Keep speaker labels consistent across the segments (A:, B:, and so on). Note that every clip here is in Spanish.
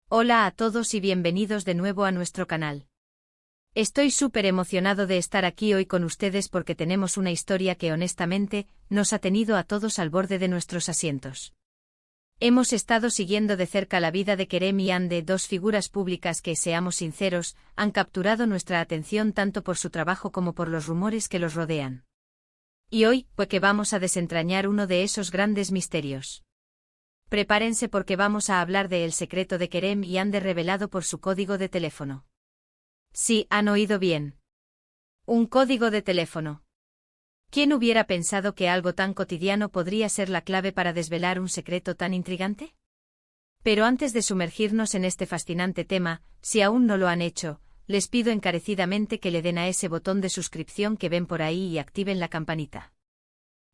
A: Hola a todos y bienvenidos de nuevo a nuestro canal. Estoy súper emocionado de estar aquí hoy con ustedes porque tenemos una historia que honestamente nos ha tenido a todos al borde de nuestros asientos. Hemos estado siguiendo de cerca la vida de Kerem y Hande, dos figuras públicas que, seamos sinceros, han capturado nuestra atención tanto por su trabajo como por los rumores que los rodean. Y hoy, pues que vamos a desentrañar uno de esos grandes misterios. Prepárense porque vamos a hablar de El secreto de Kerem y Hande revelado por su código de teléfono. Sí, han oído bien. Un código de teléfono. ¿Quién hubiera pensado que algo tan cotidiano podría ser la clave para desvelar un secreto tan intrigante? Pero antes de sumergirnos en este fascinante tema, si aún no lo han hecho, les pido encarecidamente que le den a ese botón de suscripción que ven por ahí y activen la campanita.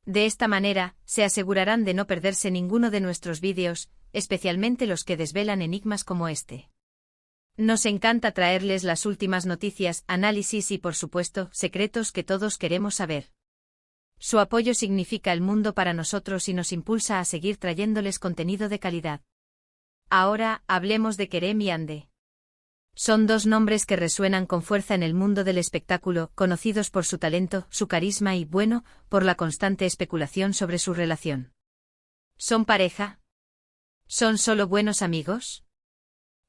A: De esta manera, se asegurarán de no perderse ninguno de nuestros vídeos, especialmente los que desvelan enigmas como este. Nos encanta traerles las últimas noticias, análisis y, por supuesto, secretos que todos queremos saber. Su apoyo significa el mundo para nosotros y nos impulsa a seguir trayéndoles contenido de calidad. Ahora, hablemos de Kerem y Hande. Son dos nombres que resuenan con fuerza en el mundo del espectáculo, conocidos por su talento, su carisma y, bueno, por la constante especulación sobre su relación. ¿Son pareja? ¿Son solo buenos amigos?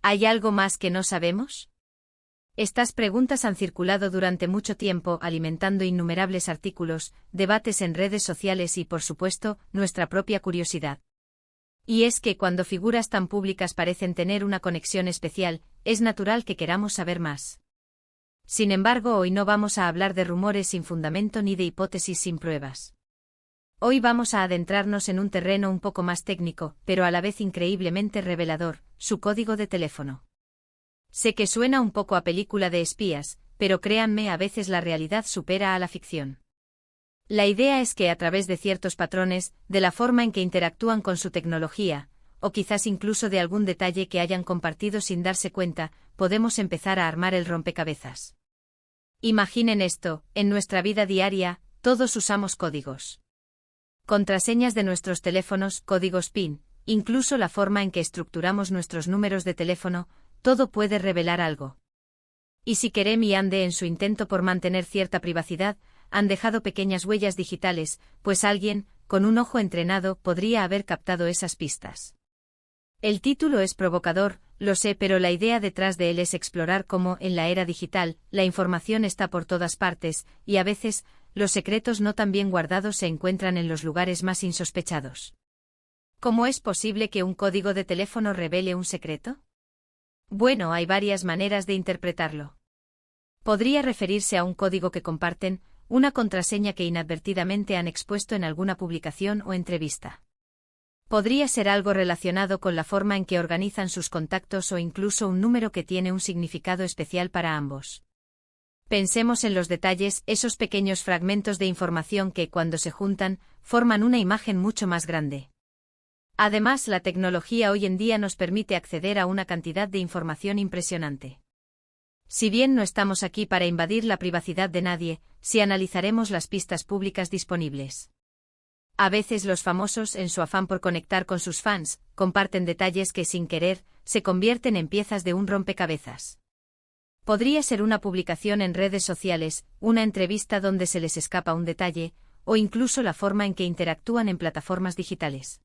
A: ¿Hay algo más que no sabemos? Estas preguntas han circulado durante mucho tiempo, alimentando innumerables artículos, debates en redes sociales y, por supuesto, nuestra propia curiosidad. Y es que cuando figuras tan públicas parecen tener una conexión especial, es natural que queramos saber más. Sin embargo, hoy no vamos a hablar de rumores sin fundamento ni de hipótesis sin pruebas. Hoy vamos a adentrarnos en un terreno un poco más técnico, pero a la vez increíblemente revelador, su código de teléfono. Sé que suena un poco a película de espías, pero créanme, a veces la realidad supera a la ficción. La idea es que a través de ciertos patrones, de la forma en que interactúan con su tecnología, o quizás incluso de algún detalle que hayan compartido sin darse cuenta, podemos empezar a armar el rompecabezas. Imaginen esto, en nuestra vida diaria, todos usamos códigos. Contraseñas de nuestros teléfonos, códigos PIN, incluso la forma en que estructuramos nuestros números de teléfono, todo puede revelar algo. Y si Kerem y Hande, en su intento por mantener cierta privacidad, han dejado pequeñas huellas digitales, pues alguien, con un ojo entrenado, podría haber captado esas pistas. El título es provocador, lo sé, pero la idea detrás de él es explorar cómo, en la era digital, la información está por todas partes, y a veces, los secretos no tan bien guardados se encuentran en los lugares más insospechados. ¿Cómo es posible que un código de teléfono revele un secreto? Bueno, hay varias maneras de interpretarlo. Podría referirse a un código que comparten, una contraseña que inadvertidamente han expuesto en alguna publicación o entrevista. Podría ser algo relacionado con la forma en que organizan sus contactos o incluso un número que tiene un significado especial para ambos. Pensemos en los detalles, esos pequeños fragmentos de información que, cuando se juntan, forman una imagen mucho más grande. Además, la tecnología hoy en día nos permite acceder a una cantidad de información impresionante. Si bien no estamos aquí para invadir la privacidad de nadie, sí analizaremos las pistas públicas disponibles. A veces los famosos, en su afán por conectar con sus fans, comparten detalles que, sin querer, se convierten en piezas de un rompecabezas. Podría ser una publicación en redes sociales, una entrevista donde se les escapa un detalle, o incluso la forma en que interactúan en plataformas digitales.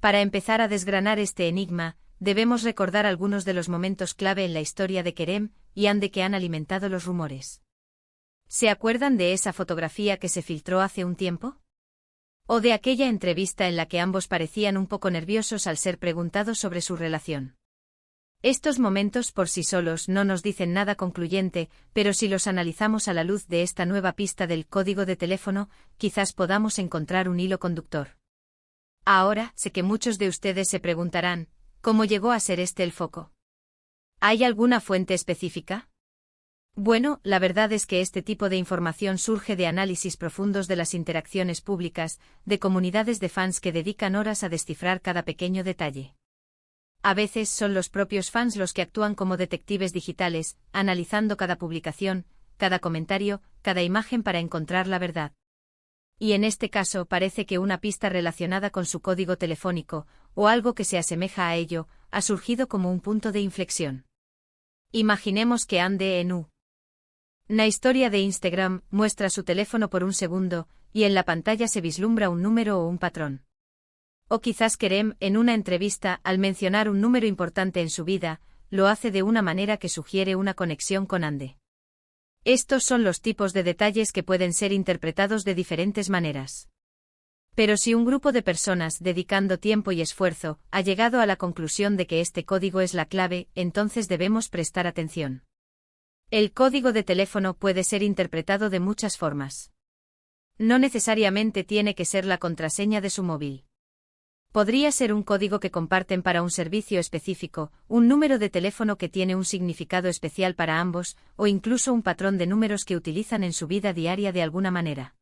A: Para empezar a desgranar este enigma, debemos recordar algunos de los momentos clave en la historia de Kerem y Hande que han alimentado los rumores. ¿Se acuerdan de esa fotografía que se filtró hace un tiempo? ¿O de aquella entrevista en la que ambos parecían un poco nerviosos al ser preguntados sobre su relación? Estos momentos por sí solos no nos dicen nada concluyente, pero si los analizamos a la luz de esta nueva pista del código de teléfono, quizás podamos encontrar un hilo conductor. Ahora, sé que muchos de ustedes se preguntarán, ¿cómo llegó a ser este el foco? ¿Hay alguna fuente específica? Bueno, la verdad es que este tipo de información surge de análisis profundos de las interacciones públicas, de comunidades de fans que dedican horas a descifrar cada pequeño detalle. A veces son los propios fans los que actúan como detectives digitales, analizando cada publicación, cada comentario, cada imagen para encontrar la verdad. Y en este caso parece que una pista relacionada con su código telefónico, o algo que se asemeja a ello, ha surgido como un punto de inflexión. Imaginemos que Ande en una historia de Instagram muestra su teléfono por un segundo, y en la pantalla se vislumbra un número o un patrón. O quizás Kerem, en una entrevista, al mencionar un número importante en su vida, lo hace de una manera que sugiere una conexión con Ande. Estos son los tipos de detalles que pueden ser interpretados de diferentes maneras. Pero si un grupo de personas, dedicando tiempo y esfuerzo, ha llegado a la conclusión de que este código es la clave, entonces debemos prestar atención. El código de teléfono puede ser interpretado de muchas formas. No necesariamente tiene que ser la contraseña de su móvil. Podría ser un código que comparten para un servicio específico, un número de teléfono que tiene un significado especial para ambos, o incluso un patrón de números que utilizan en su vida diaria de alguna manera.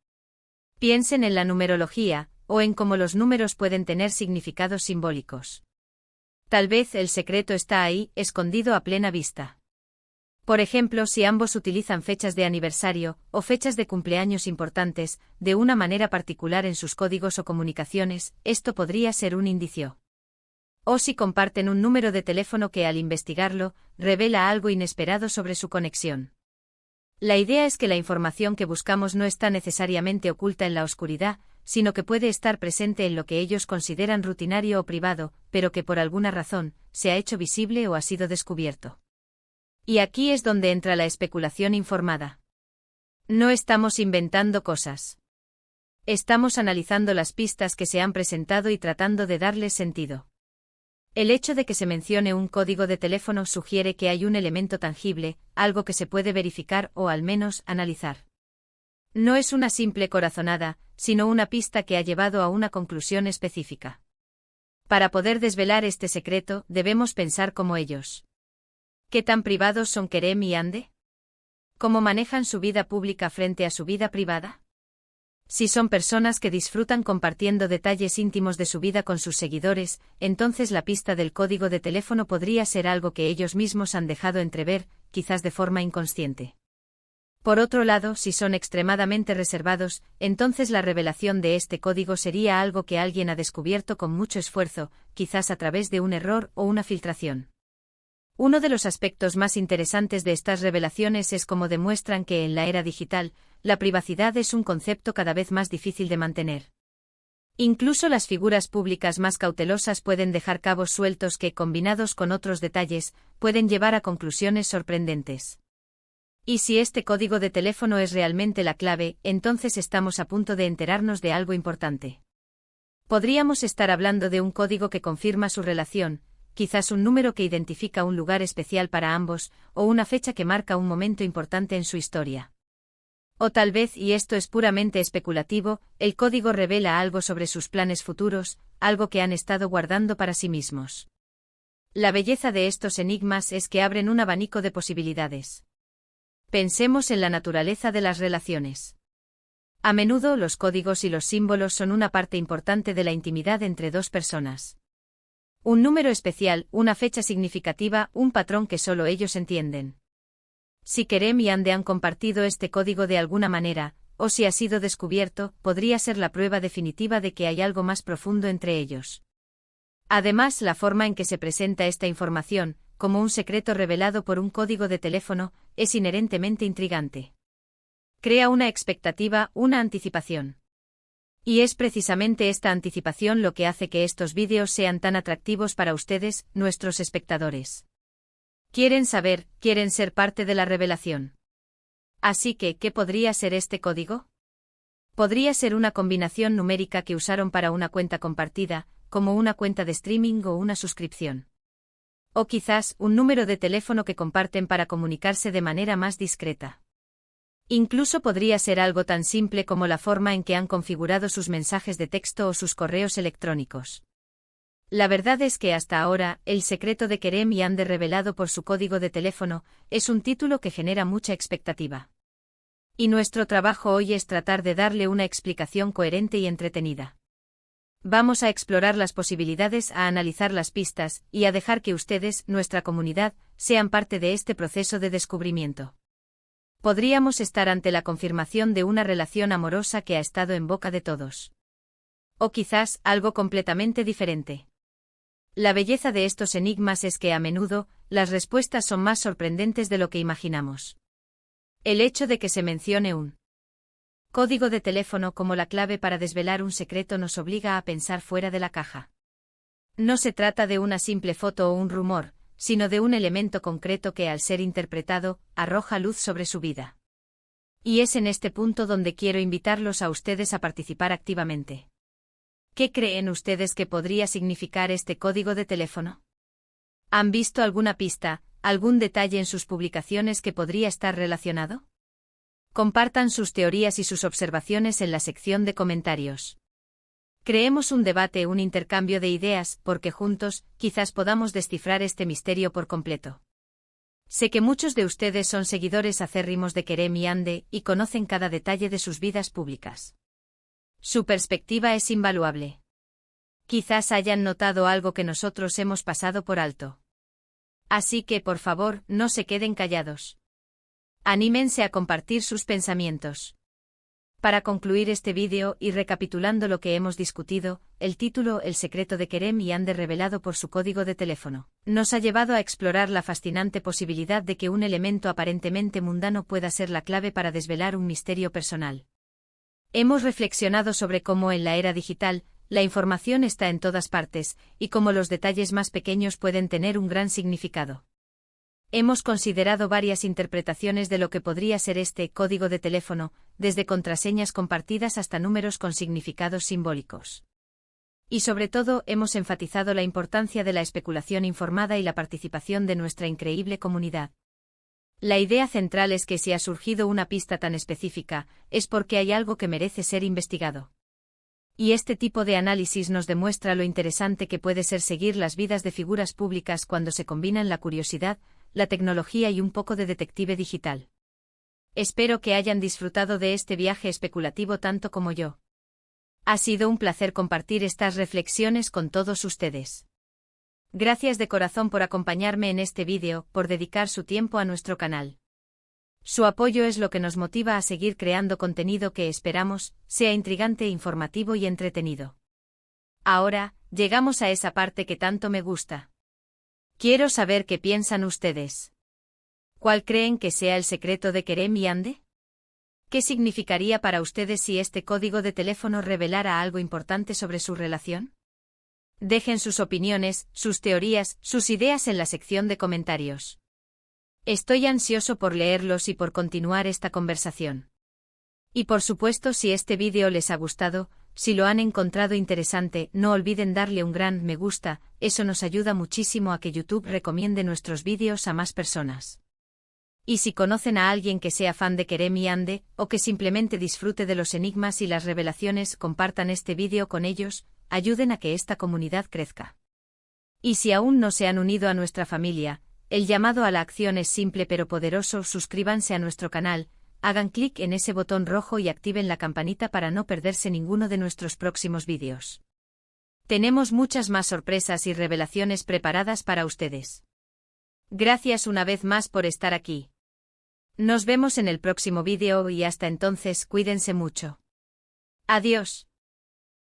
A: Piensen en la numerología, o en cómo los números pueden tener significados simbólicos. Tal vez el secreto está ahí, escondido a plena vista. Por ejemplo, si ambos utilizan fechas de aniversario, o fechas de cumpleaños importantes, de una manera particular en sus códigos o comunicaciones, esto podría ser un indicio. O si comparten un número de teléfono que al investigarlo, revela algo inesperado sobre su conexión. La idea es que la información que buscamos no está necesariamente oculta en la oscuridad, sino que puede estar presente en lo que ellos consideran rutinario o privado, pero que por alguna razón, se ha hecho visible o ha sido descubierto. Y aquí es donde entra la especulación informada. No estamos inventando cosas. Estamos analizando las pistas que se han presentado y tratando de darles sentido. El hecho de que se mencione un código de teléfono sugiere que hay un elemento tangible, algo que se puede verificar o al menos analizar. No es una simple corazonada, sino una pista que ha llevado a una conclusión específica. Para poder desvelar este secreto, debemos pensar como ellos. ¿Qué tan privados son Kerem y Ande? ¿Cómo manejan su vida pública frente a su vida privada? Si son personas que disfrutan compartiendo detalles íntimos de su vida con sus seguidores, entonces la pista del código de teléfono podría ser algo que ellos mismos han dejado entrever, quizás de forma inconsciente. Por otro lado, si son extremadamente reservados, entonces la revelación de este código sería algo que alguien ha descubierto con mucho esfuerzo, quizás a través de un error o una filtración. Uno de los aspectos más interesantes de estas revelaciones es cómo demuestran que en la era digital, la privacidad es un concepto cada vez más difícil de mantener. Incluso las figuras públicas más cautelosas pueden dejar cabos sueltos que, combinados con otros detalles, pueden llevar a conclusiones sorprendentes. Y si este código de teléfono es realmente la clave, entonces estamos a punto de enterarnos de algo importante. Podríamos estar hablando de un código que confirma su relación, quizás un número que identifica un lugar especial para ambos, o una fecha que marca un momento importante en su historia. O tal vez, y esto es puramente especulativo, el código revela algo sobre sus planes futuros, algo que han estado guardando para sí mismos. La belleza de estos enigmas es que abren un abanico de posibilidades. Pensemos en la naturaleza de las relaciones. A menudo los códigos y los símbolos son una parte importante de la intimidad entre dos personas. Un número especial, una fecha significativa, un patrón que solo ellos entienden. Si Kerem y Ande han compartido este código de alguna manera, o si ha sido descubierto, podría ser la prueba definitiva de que hay algo más profundo entre ellos. Además, la forma en que se presenta esta información, como un secreto revelado por un código de teléfono, es inherentemente intrigante. Crea una expectativa, una anticipación. Y es precisamente esta anticipación lo que hace que estos vídeos sean tan atractivos para ustedes, nuestros espectadores. Quieren saber, quieren ser parte de la revelación. Así que, ¿qué podría ser este código? Podría ser una combinación numérica que usaron para una cuenta compartida, como una cuenta de streaming o una suscripción. O quizás, un número de teléfono que comparten para comunicarse de manera más discreta. Incluso podría ser algo tan simple como la forma en que han configurado sus mensajes de texto o sus correos electrónicos. La verdad es que hasta ahora, el secreto de Kerem y Ande revelado por su código de teléfono, es un título que genera mucha expectativa. Y nuestro trabajo hoy es tratar de darle una explicación coherente y entretenida. Vamos a explorar las posibilidades, a analizar las pistas, y a dejar que ustedes, nuestra comunidad, sean parte de este proceso de descubrimiento. Podríamos estar ante la confirmación de una relación amorosa que ha estado en boca de todos. O quizás, algo completamente diferente. La belleza de estos enigmas es que a menudo, las respuestas son más sorprendentes de lo que imaginamos. El hecho de que se mencione un código de teléfono como la clave para desvelar un secreto nos obliga a pensar fuera de la caja. No se trata de una simple foto o un rumor, sino de un elemento concreto que, al ser interpretado, arroja luz sobre su vida. Y es en este punto donde quiero invitarlos a ustedes a participar activamente. ¿Qué creen ustedes que podría significar este código de teléfono? ¿Han visto alguna pista, algún detalle en sus publicaciones que podría estar relacionado? Compartan sus teorías y sus observaciones en la sección de comentarios. Creemos un debate, un intercambio de ideas, porque juntos, quizás podamos descifrar este misterio por completo. Sé que muchos de ustedes son seguidores acérrimos de Kerem y Ande y conocen cada detalle de sus vidas públicas. Su perspectiva es invaluable. Quizás hayan notado algo que nosotros hemos pasado por alto. Así que, por favor, no se queden callados. Anímense a compartir sus pensamientos. Para concluir este vídeo y recapitulando lo que hemos discutido, el título El secreto de Kerem y Ande revelado por su código de teléfono, nos ha llevado a explorar la fascinante posibilidad de que un elemento aparentemente mundano pueda ser la clave para desvelar un misterio personal. Hemos reflexionado sobre cómo en la era digital, la información está en todas partes, y cómo los detalles más pequeños pueden tener un gran significado. Hemos considerado varias interpretaciones de lo que podría ser este código de teléfono, desde contraseñas compartidas hasta números con significados simbólicos. Y sobre todo, hemos enfatizado la importancia de la especulación informada y la participación de nuestra increíble comunidad. La idea central es que si ha surgido una pista tan específica, es porque hay algo que merece ser investigado. Y este tipo de análisis nos demuestra lo interesante que puede ser seguir las vidas de figuras públicas cuando se combinan la curiosidad, la tecnología y un poco de detective digital. Espero que hayan disfrutado de este viaje especulativo tanto como yo. Ha sido un placer compartir estas reflexiones con todos ustedes. Gracias de corazón por acompañarme en este vídeo, por dedicar su tiempo a nuestro canal. Su apoyo es lo que nos motiva a seguir creando contenido que esperamos sea intrigante, informativo y entretenido. Ahora, llegamos a esa parte que tanto me gusta. Quiero saber qué piensan ustedes. ¿Cuál creen que sea el secreto de Kerem y Ande? ¿Qué significaría para ustedes si este código de teléfono revelara algo importante sobre su relación? Dejen sus opiniones, sus teorías, sus ideas en la sección de comentarios. Estoy ansioso por leerlos y por continuar esta conversación. Y por supuesto, si este vídeo les ha gustado, si lo han encontrado interesante, no olviden darle un gran me gusta, eso nos ayuda muchísimo a que YouTube recomiende nuestros vídeos a más personas. Y si conocen a alguien que sea fan de Kerem y Ande, o que simplemente disfrute de los enigmas y las revelaciones, compartan este vídeo con ellos, ayuden a que esta comunidad crezca. Y si aún no se han unido a nuestra familia, el llamado a la acción es simple pero poderoso: suscríbanse a nuestro canal, hagan clic en ese botón rojo y activen la campanita para no perderse ninguno de nuestros próximos vídeos. Tenemos muchas más sorpresas y revelaciones preparadas para ustedes. Gracias una vez más por estar aquí. Nos vemos en el próximo vídeo y hasta entonces cuídense mucho. Adiós.